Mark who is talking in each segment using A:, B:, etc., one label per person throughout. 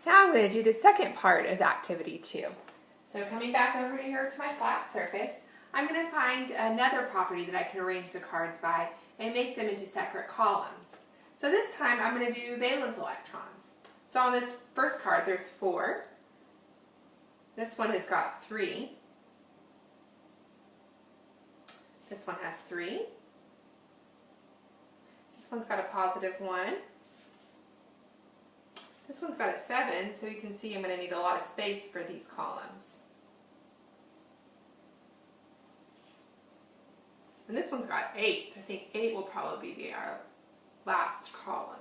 A: Now I'm going to do the second part of activity 2. So coming back over here to my flat surface, I'm going to find another property that I can arrange the cards by and make them into separate columns. So this time I'm going to do valence electrons. So on this first card there's 4. This one has got 3. This one has 3. This one's got a positive 1. This one's got a 7, so you can see I'm going to need a lot of space for these columns. And this one's got 8. I think 8 will probably be our last column.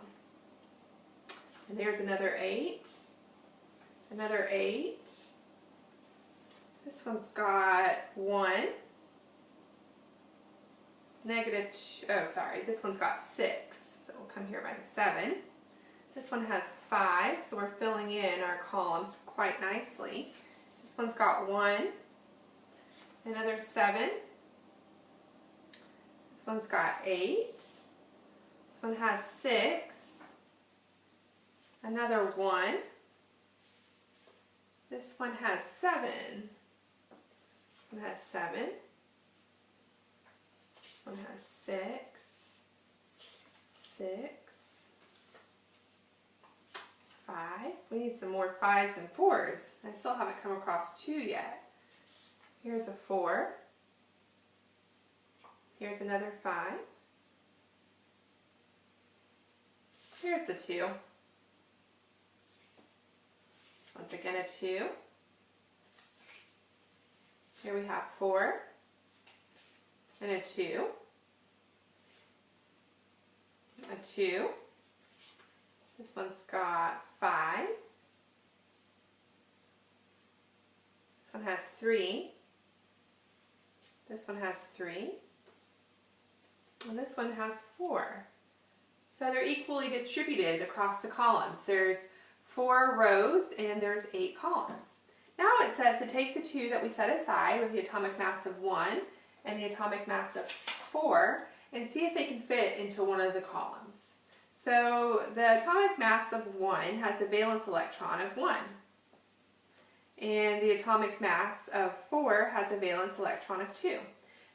A: And there's another 8. Another 8. This one's got 1. This one's got 6. So we'll come here by the 7. This one has 5, so we're filling in our columns quite nicely. This one's got 1. Another 7. This one's got 8. This one has 6. Another 1. This one has 7. This one has 7. This one has 6. 6. 5. We need some more 5s and 4s. I still haven't come across 2 yet. Here's a 4. Here's another 5. Here's the 2. Once again a 2. Here we have 4 and a 2. A 2. This one's got 5. This one has 3. This one has 3. And this one has 4. So they're equally distributed across the columns. There's 4 rows and there's 8 columns. Now it says to take the 2 that we set aside with the atomic mass of 1 and the atomic mass of 4 and see if they can fit into one of the columns. So the atomic mass of 1 has a valence electron of 1. And the atomic mass of 4 has a valence electron of 2.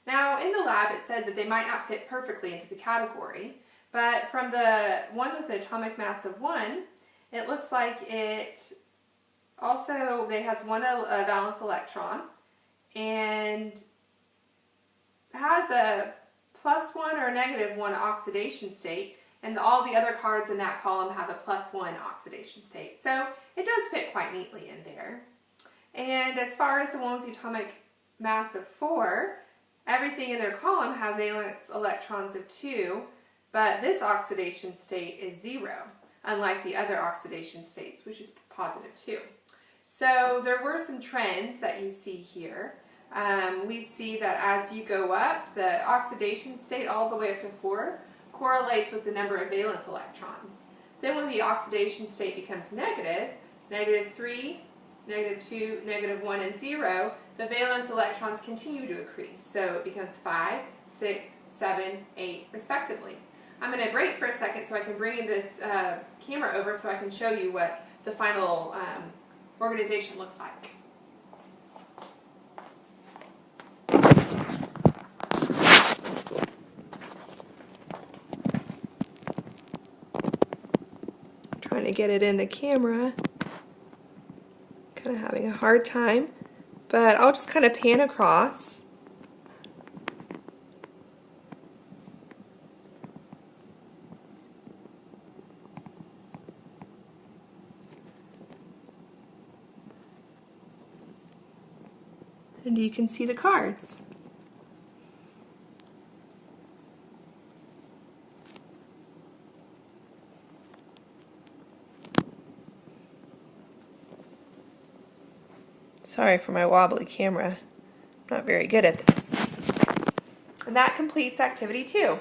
A: Now in the lab it said that they might not fit perfectly into the category, but from the one with the atomic mass of 1, it looks like it also has a valence electron and has a +1 or a -1 oxidation state, and all the other cards in that column have a +1 oxidation state. So it does fit quite neatly in there. And as far as the one with the atomic mass of 4, everything in their column have valence electrons of 2, but this oxidation state is 0, unlike the other oxidation states, which is +2. So there were some trends that you see here. We see that as you go up, the oxidation state all the way up to 4 correlates with the number of valence electrons. Then when the oxidation state becomes negative, -3, -2, -1, and 0, the valence electrons continue to increase. So it becomes 5, 6, 7, 8 respectively. I'm going to break for a second so I can bring this camera over so I can show you what the final organization looks like. Trying to get it in the camera. Kind of having a hard time, but I'll just kind of pan across. And you can see the cards. Sorry for my wobbly camera. I'm not very good at this. And that completes activity 2.